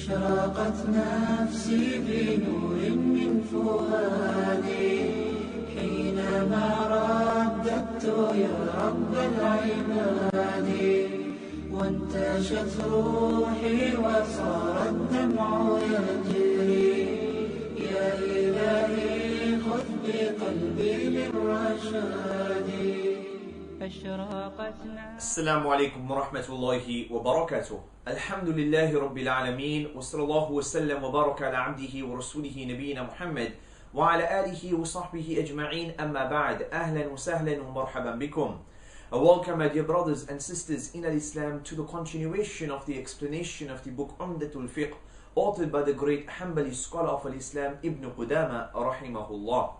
أشرقت نفسي بنور من فؤادي حينما رددت يا رب العباد وانتشت روحي وصار الدمع يجري يا إلهي خذ بقلبي للرشاد. السلام عليكم ورحمة الله وبركاته. الحمد لله رب العالمين وصلى الله وسلم وبارك على عبده ورسوله نبينا محمد وعلى آله وصحبه أجمعين. أما بعد. أهلا وسهلا ومرحبا بكم. Welcome, my dear brothers and sisters in Islam, to the continuation of the explanation of the book Umdatul Fiqh, authored by the great Hanbali scholar of Islam Ibn Qudama rahimahullah.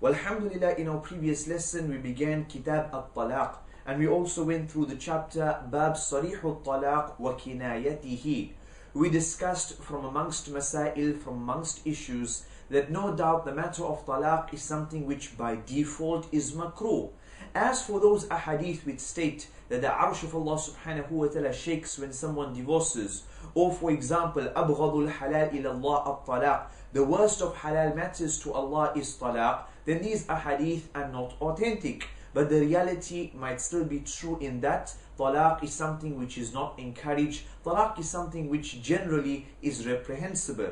Alhamdulillah, in our previous lesson we began Kitab al-Talaq, and we also went through the chapter Bab Sarih al-Talaq wa Kinayatihi. We discussed from amongst masail, from amongst issues, that no doubt the matter of talaq is something which by default is makruh. As for those ahadith which state that the arsh of Allah subhanahu wa ta'ala shakes when someone divorces, or for example, أبغض الحلال إلى الله الطلاق, the worst of halal matters to Allah is talaq, then these ahadith are not authentic. But the reality might still be true in that talaq is something which is not encouraged. Talaq is something which generally is reprehensible.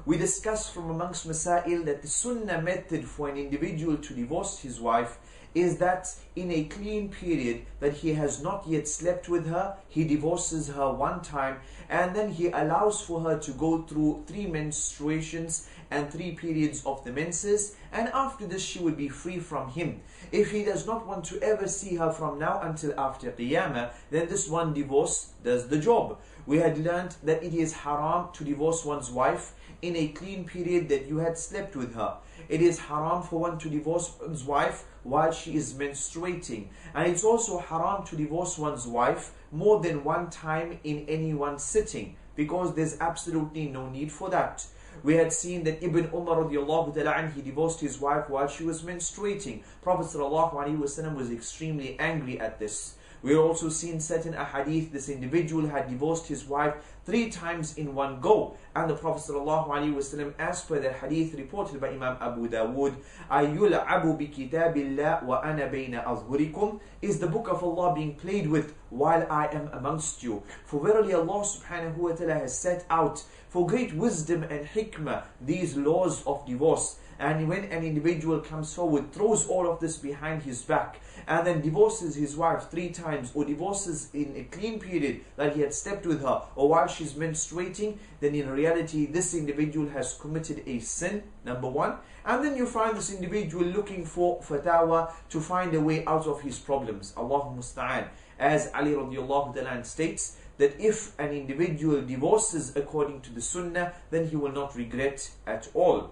We discussed from amongst masail that the sunnah method for an individual to divorce his wife is that in a clean period that he has not yet slept with her, he divorces her one time, and then he allows for her to go through 3 menstruations and 3 periods of the menses, and after this she will be free from him. If he does not want to ever see her from now until after Qiyamah, then this one divorce does the job. We had learned that it is haram to divorce one's wife in a clean period that you had slept with her. It is haram for one to divorce one's wife while she is menstruating. And it's also haram to divorce one's wife more than one time in any one sitting, because there's absolutely no need for that. We had seen that Ibn Umar radiallahu ta'ala, he divorced his wife while she was menstruating. Prophet sallallahu alaihi wasallam was extremely angry at this. We also seen certain ahadith, this individual had divorced his wife 3 times in one go, and the Prophet ﷺ, as per the hadith reported by Imam Abu Dawood, أَيُلْعَبُ بِكِتَابِ اللَّهِ وَأَنَا بَيْنَ أَظْهُرِكُمْ, is the book of Allah being played with while I am amongst you? For verily Allah subhanahu wa ta'ala has set out for great wisdom and hikmah these laws of divorce. And when an individual comes forward, throws all of this behind his back, and then divorces his wife 3 times, or divorces in a clean period that he had slept with her, or while she's menstruating, then in reality this individual has committed a sin, number 1. And then you find this individual looking for fatwa to find a way out of his problems. Allahu musta'an. As Ali radiallahu ta'ala states, that if an individual divorces according to the sunnah, then he will not regret at all.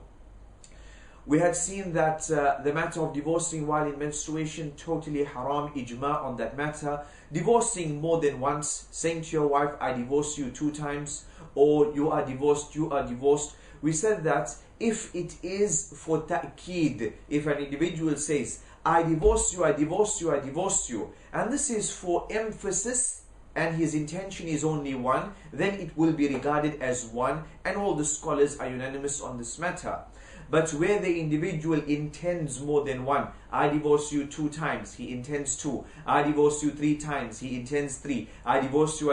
We had seen that the matter of divorcing while in menstruation, totally haram, ijma on that matter. Divorcing more than once, saying to your wife, I divorce you 2 times, or you are divorced, you are divorced. We said that if it is for ta'keed, if an individual says, I divorce you, I divorce you, I divorce you, and this is for emphasis, and his intention is only one, then it will be regarded as one, and all the scholars are unanimous on this matter. But where the individual intends more than one, I divorce you 2 times, he intends 2. I divorce you 3 times, he intends 3. I divorce you,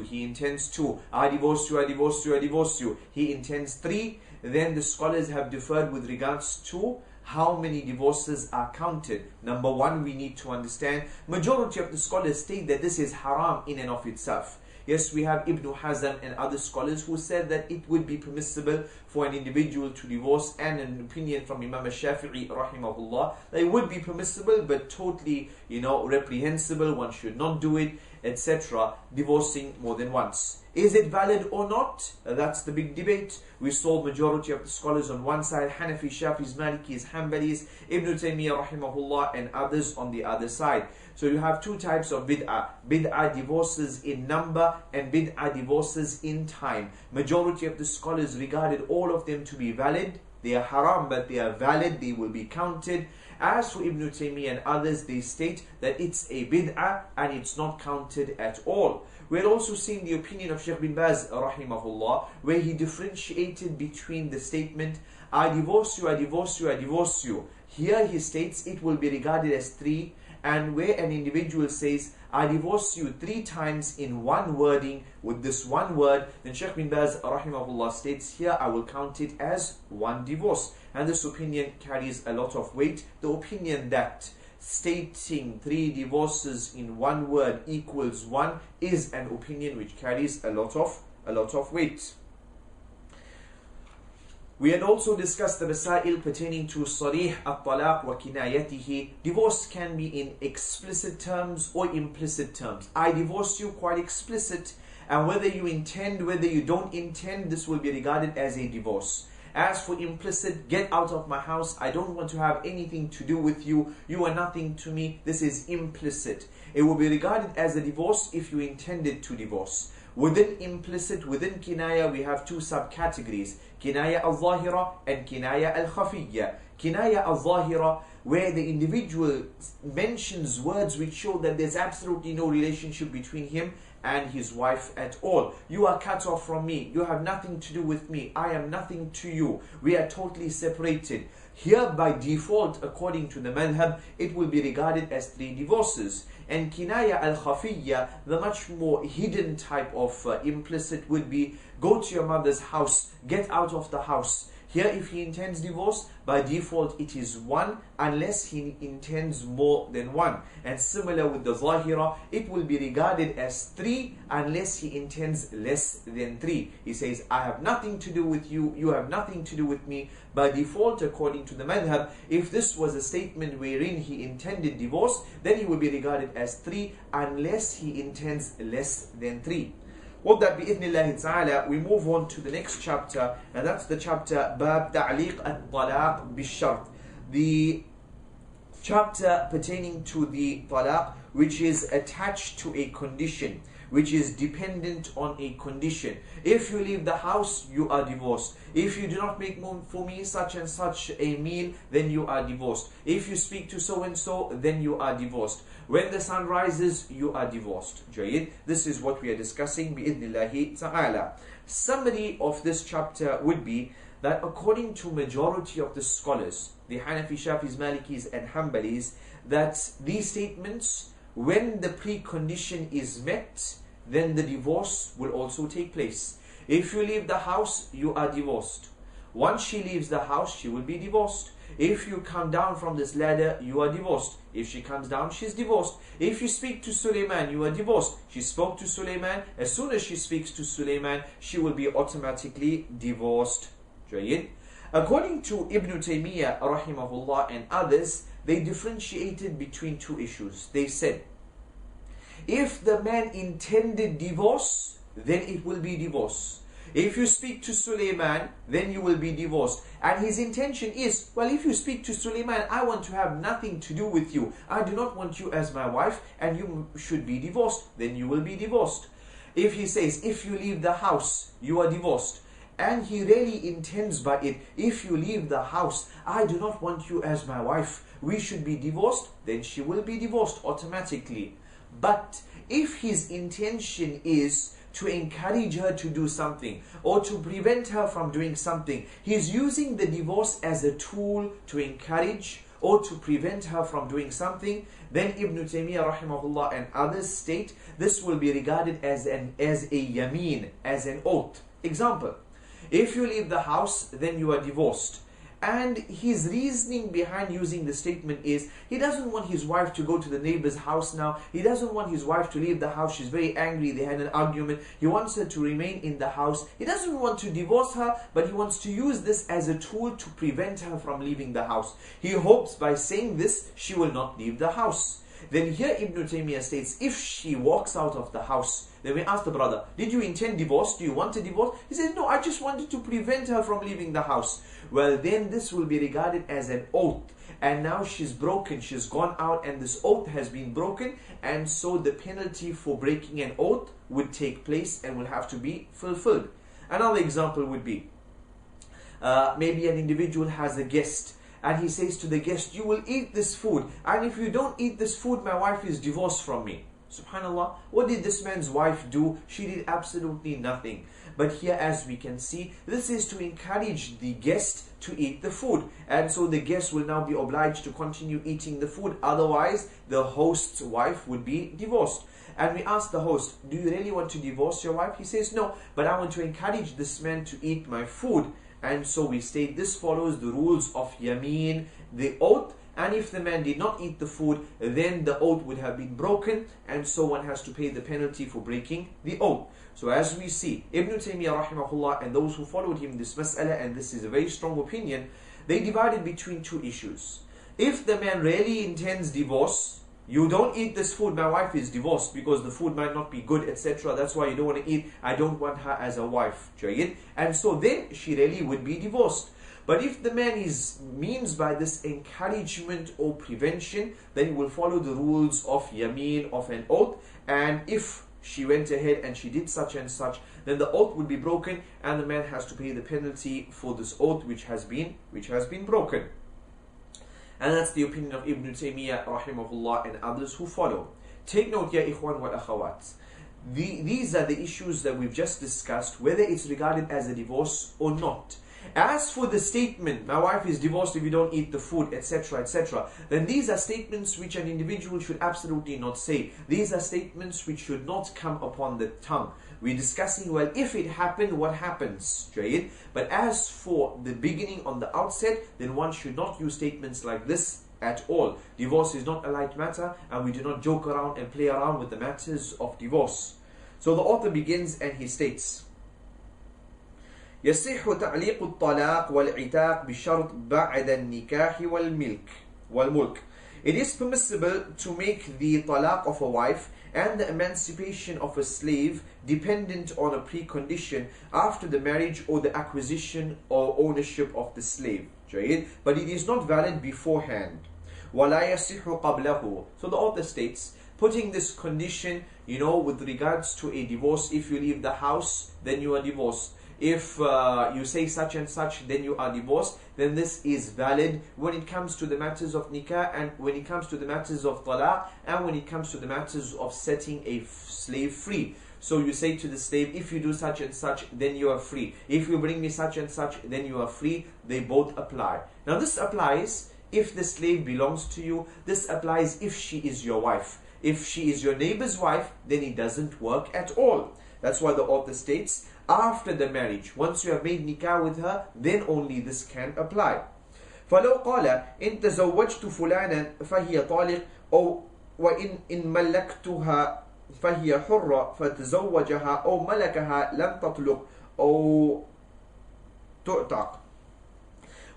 he intends 2. I divorce you, he intends 3. Then the scholars have differed with regards to how many divorces are counted. Number 1, we need to understand, majority of the scholars state that this is haram in and of itself. Yes, we have Ibn Hazm and other scholars who said that it would be permissible for an individual to divorce, and an opinion from Imam al-Shafi'i rahimahullah, that it would be permissible but totally, reprehensible, one should not do it, etc. Divorcing more than once. Is it valid or not? That's the big debate. We saw majority of the scholars on one side, Hanafi, Shafis, Malikis, Hanbalis, Ibn Taymiyyah rahimahullah, and others on the other side. So you have 2 types of bid'ah. Bid'ah divorces in number, and bid'ah divorces in time. Majority of the scholars regarded all of them to be valid, they are haram, but they are valid, they will be counted. As for Ibn Taymiyyah and others, they state that it's a bid'ah and it's not counted at all. We're also seeing the opinion of Shaykh bin Baz rahimahullah, where he differentiated between the statement, I divorce you, I divorce you, I divorce you. Here he states it will be regarded as 3, and where an individual says, I divorce you 3 times in one wording, with this one word, then Shaykh bin Baz rahimahullah states, here I will count it as 1 divorce. And this opinion carries a lot of weight. The opinion that stating 3 divorces in one word equals 1 is an opinion which carries a lot of weight. We had also discussed the masail pertaining to sarih at-talaq wa kinayatihi. Divorce can be in explicit terms or implicit terms. I divorce you, quite explicit, and whether you intend, whether you don't intend, this will be regarded as a divorce. As for implicit, get out of my house, I don't want to have anything to do with you, you are nothing to me, this is implicit. It will be regarded as a divorce if you intended to divorce. Within implicit, within kinaya, we have 2 subcategories, kinaya al-zahira and kinaya al-khafiyya. Kinaya al-zahira, where the individual mentions words which show that there's absolutely no relationship between him and his wife at all. You are cut off from me, you have nothing to do with me, I am nothing to you, we are totally separated. Here by default, according to the madhab, it will be regarded as 3 divorces. And kinaya al-khafiyya, the much more hidden type of implicit would be, go to your mother's house, get out of the house. Here if he intends divorce, by default it is 1 unless he intends more than 1. And similar with the zahira, it will be regarded as 3 unless he intends less than 3. He says, I have nothing to do with you, you have nothing to do with me. By default, according to the madhab, if this was a statement wherein he intended divorce, then he will be regarded as 3 unless he intends less than 3. With that, bi'idhnillahi ta'ala, we move on to the next chapter, and that's the chapter Bab Ta'liq at-Talaq bi-Shart. The chapter pertaining to the talaq, which is attached to a condition, which is dependent on a condition. If you leave the house, you are divorced. If you do not make for me such and such a meal, then you are divorced. If you speak to so and so, then you are divorced. When the sun rises, you are divorced. Jayyid. This is what we are discussing bi'idhnillahi ta'ala. Summary of this chapter would be that according to majority of the scholars, the Hanafi, Shafis, Malikis and Hanbalis, that these statements, when the precondition is met, then the divorce will also take place. If you leave the house, you are divorced. Once she leaves the house, she will be divorced. If you come down from this ladder, you are divorced. If she comes down, she's divorced. If you speak to Sulaiman, you are divorced. She spoke to Sulaiman. As soon as she speaks to Sulaiman, she will be automatically divorced. Jayyid. According to Ibn Taymiyyah rahimahullah and others, they differentiated between 2 issues. They said, if the man intended divorce, then it will be divorce. If you speak to Sulaiman, then you will be divorced. And his intention is, well, if you speak to Sulaiman, I want to have nothing to do with you. I do not want you as my wife, and you should be divorced. Then you will be divorced. If he says, if you leave the house, you are divorced, and he really intends by it, if you leave the house, I do not want you as my wife, we should be divorced, then she will be divorced automatically. But if his intention is to encourage her to do something or to prevent her from doing something, he's using the divorce as a tool to encourage or to prevent her from doing something, then Ibn Taymiyyah rahimahullah and others state this will be regarded as a yameen, as an oath. Example, if you leave the house, then you are divorced. And his reasoning behind using the statement is, he doesn't want his wife to go to the neighbor's house now. He doesn't want his wife to leave the house. She's very angry. They had an argument. He wants her to remain in the house. He doesn't want to divorce her, but he wants to use this as a tool to prevent her from leaving the house. He hopes by saying this, she will not leave the house. Then here Ibn Taymiyyah states, if she walks out of the house, then we ask the brother, did you intend divorce? Do you want a divorce? He says, no, I just wanted to prevent her from leaving the house. Well, then this will be regarded as an oath. And now she's broken, she's gone out, and this oath has been broken. And so the penalty for breaking an oath would take place and will have to be fulfilled. Another example would be, maybe an individual has a guest, and he says to the guest, you will eat this food, and if you don't eat this food, my wife is divorced from me. Subhanallah, what did this man's wife do? She did absolutely nothing. But here, as we can see, this is to encourage the guest to eat the food. And so the guest will now be obliged to continue eating the food. Otherwise, the host's wife would be divorced. And we ask the host, do you really want to divorce your wife? He says, no, but I want to encourage this man to eat my food. And so we state this follows the rules of Yameen, the oath. And if the man did not eat the food, then the oath would have been broken, and so one has to pay the penalty for breaking the oath. So as we see, Ibn Taymiyyah rahimahullah and those who followed him this mas'ala, and this is a very strong opinion, they divided between two issues. If the man really intends divorce, you don't eat this food, my wife is divorced because the food might not be good, etc. That's why you don't want to eat, I don't want her as a wife. And so then she really would be divorced. But if the man means by this encouragement or prevention, then he will follow the rules of Yameen, of an oath. And if she went ahead and she did such and such, then the oath would be broken, and the man has to pay the penalty for this oath which has been broken. And that's the opinion of Ibn Taymiyyah rahimahullah and others who follow. Take note, ya ikhwan wal akhawat. These are the issues that we've just discussed, whether it's regarded as a divorce or not. As for the statement, my wife is divorced if you don't eat the food, etc., etc., then these are statements which an individual should absolutely not say. These are statements which should not come upon the tongue. We're discussing, well, if it happened, what happens? But as for the beginning on the outset, then one should not use statements like this at all. Divorce is not a light matter, and we do not joke around and play around with the matters of divorce. So the author begins and he states, يصح تعليق الطلاق والعتاق بشرط بعد النكاح والملك. It is permissible to make the talaq of a wife and the emancipation of a slave dependent on a precondition after the marriage or the acquisition or ownership of the slave. But it is not valid beforehand. ولا يصح قبله. So the author states, putting this condition, with regards to a divorce, if you leave the house, then you are divorced. If you say such and such, then you are divorced. Then this is valid when it comes to the matters of nikah, and when it comes to the matters of talaq, and when it comes to the matters of setting a slave free. So you say to the slave, if you do such and such, then you are free. If you bring me such and such, then you are free. They both apply. Now this applies if the slave belongs to you. This applies if she is your wife. If she is your neighbor's wife, then it doesn't work at all. That's why the author states, after the marriage, once you have made nikah with her, then only this can apply. فلو قال إن تزوجت فلانا فهي طالق أو وإن ملكتها فهي حرة فتزوجها أو ملكها لم تطلق أو تعتق.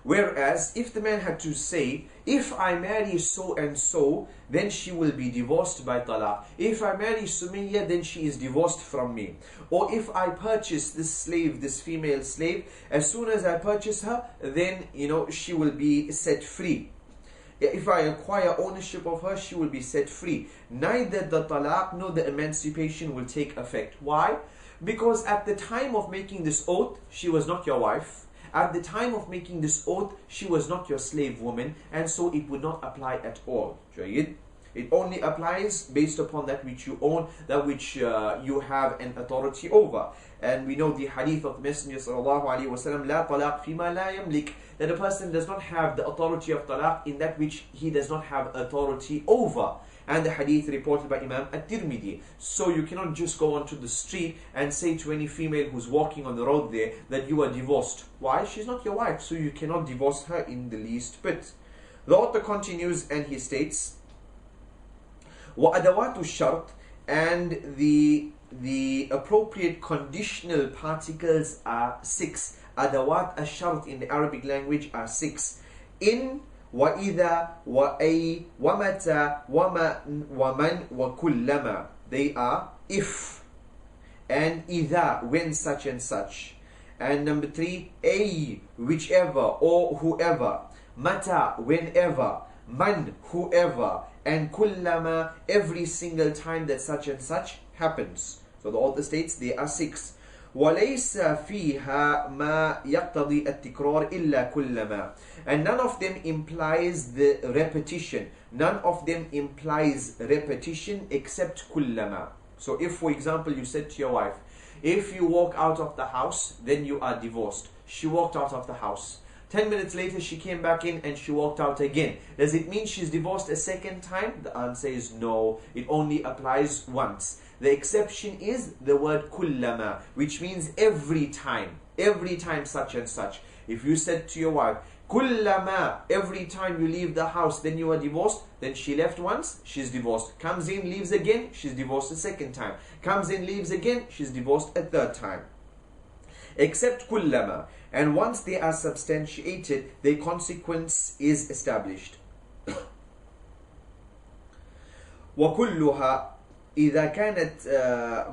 Whereas, if the man had to say, if I marry so and so, then she will be divorced by talaq. If I marry Sumayya, then she is divorced from me. Or if I purchase this slave, this female slave, as soon as I purchase her, then, she will be set free. If I acquire ownership of her, she will be set free. Neither the talaq nor the emancipation will take effect. Why? Because at the time of making this oath, she was not your wife. At the time of making this oath, she was not your slave woman, and so it would not apply at all. It only applies based upon that which you own, that which you have an authority over. And we know the hadith of the Messenger sallallahu alaihi wasallam, لا طلاق فيما لا يملك, that a person does not have the authority of talaq in that which he does not have authority over. And the hadith reported by Imam At-Tirmidhi. So you cannot just go onto the street and say to any female who's walking on the road there that you are divorced. Why? She's not your wife, so you cannot divorce her in the least bit. The author continues and he states, وَأَدَوَاتُ الشَّرْطِ, and the appropriate conditional particles are 6. Adawat al-shart in the Arabic language are 6. In, وَإِذَا, وَأَيْ, وَمَتَى, وَمَنْ, وَكُلَّمَا. They are if, and إِذَا, when such and such. And number 3, أي, whichever or whoever. Mata, whenever. Man, whoever. And kullama, every single time that such and such happens. So the author states they are 6. وليس فيها ما يقتضي التكرار إلا كلما. And none of them implies the repetition. None of them implies repetition except كلما. So if, for example, you said to your wife, if you walk out of the house, then you are divorced. She walked out of the house. 10 minutes later, she came back in and she walked out again. Does it mean she's divorced a second time? The answer is no. It only applies once. The exception is the word kullama, which means every time such and such. If you said to your wife, kullama, every time you leave the house, then you are divorced, then she left once, she's divorced. Comes in, leaves again, she's divorced a second time. Comes in, leaves again, she's divorced a third time. Except kullama. And once they are substantiated, their consequence is established. وكلها إذا كانت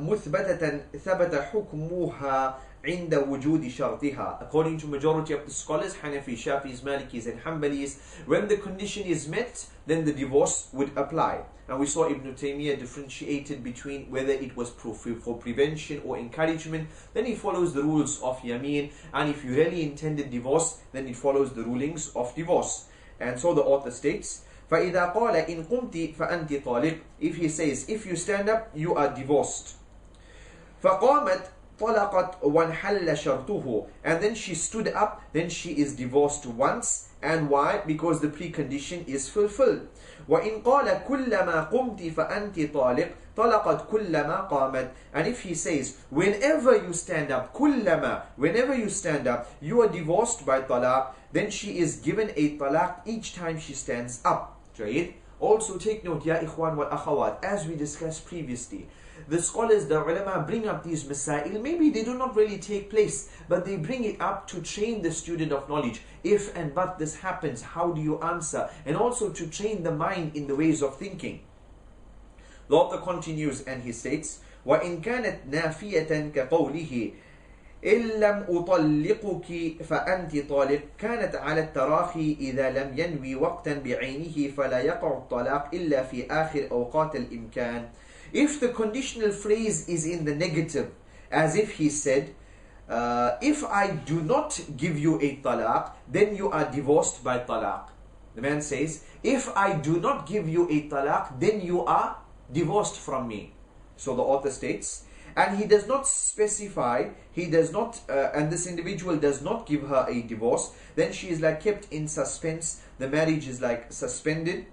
مثبتة ثبت حكمها عند وجود شرطها. According to majority of the scholars, Hanafi, Shafis, Malikis and Hanbalis, when the condition is met, then the divorce would apply. And we saw Ibn Taymiyyah differentiated between whether it was for prevention or encouragement. Then he follows the rules of Yameen, and if you really intended divorce, then it follows the rulings of divorce. And so the author states, فَإِذَا قَالَ إِن قُمْتِ فَأَنْتِ طَالِقٌ. If he says, if you stand up, you are divorced. فَقَامَتْ طَلَقَتْ وَانْحَلَّ شَرْطُهُ. And then she stood up, then she is divorced once. And why? Because the precondition is fulfilled. وَإِنْ قَالَ كُلَّمَا قُمْتِ فَأَنْتِ طَالِقٌ طَلَقَتْ كُلَّمَا قَامَتْ. And if he says, whenever you stand up, كُلَّمَا, whenever you stand up, you are divorced by talaq, then she is given a talaq each time she stands up. Right? Also take note, ya ikhwan wal akhawat, as we discussed previously, the scholars, the ulama bring up these masail. Maybe they do not really take place, but they bring it up to train the student of knowledge. If and but this happens, how do you answer? And also to train the mind in the ways of thinking. The author continues and he states, وَإِن كَانَتْ نَافِيَةً كَقَوْلِهِ إِن لَمْ أُطَلِّقُكِ فَأَنْتِ طَالِقٌ كَانَتْ عَلَى التَّرَاخِي إِذَا لَمْ يَنْوِي وَقْتًا بِعَيْنِهِ فَلَا يَقَعُ الطَّلَاقُ إِلَّا فِي آخِرِ أَوْقَاتِ الْإِمْكَانِ. If the conditional phrase is in the negative, as if he said, if I do not give you a talaq, then you are divorced by talaq. The man says, if I do not give you a talaq, then you are divorced from me. So the author states, and he does not specify, he does not, and this individual does not give her a divorce, then she is like kept in suspense, the marriage is like suspended,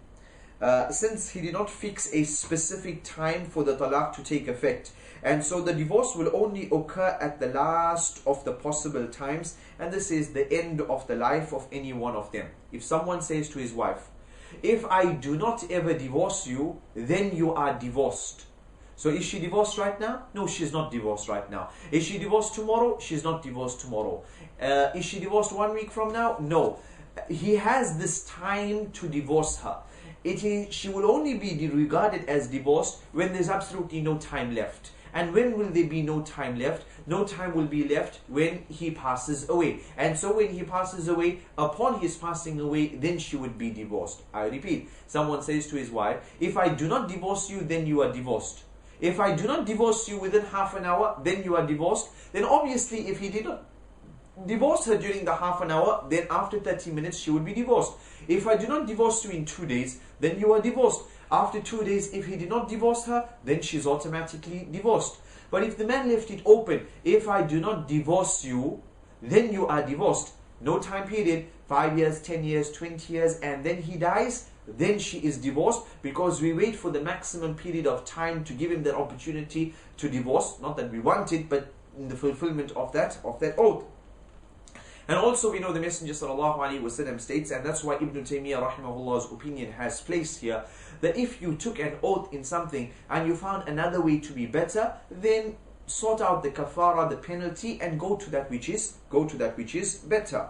since he did not fix a specific time for the talaq to take effect. And so the divorce will only occur at the last of the possible times, and this is the end of the life of any one of them. If someone says to his wife, if I do not ever divorce you, then you are divorced. So is she divorced right now? No, she's not divorced right now. Is she divorced tomorrow? She's not divorced tomorrow. Is she divorced 1 week from now? No. He has this time to divorce her. She will only be regarded as divorced when there's absolutely no time left. And when will there be no time left? No time will be left when he passes away. And so when he passes away, upon his passing away, then she would be divorced. I repeat, someone says to his wife, if I do not divorce you, then you are divorced. If I do not divorce you within half an hour, then you are divorced. Then obviously if he did not divorce her during the half an hour, then after 30 minutes she would be divorced. If I do not divorce you in 2 days, then you are divorced. After 2 days, if he did not divorce her, then she's automatically divorced. But if the man left it open, if I do not divorce you, then you are divorced. No time period, 5 years, 10 years, 20 years, and then he dies, then she is divorced, because we wait for the maximum period of time to give him that opportunity to divorce. Not that we want it, but in the fulfillment of that oath. And also we know the Messenger ﷺ states, and that's why Ibn Taymiyyah rahimahullah's opinion has placed here, that if you took an oath in something and you found another way to be better, then sort out the kafara, the penalty, and go to that which is better.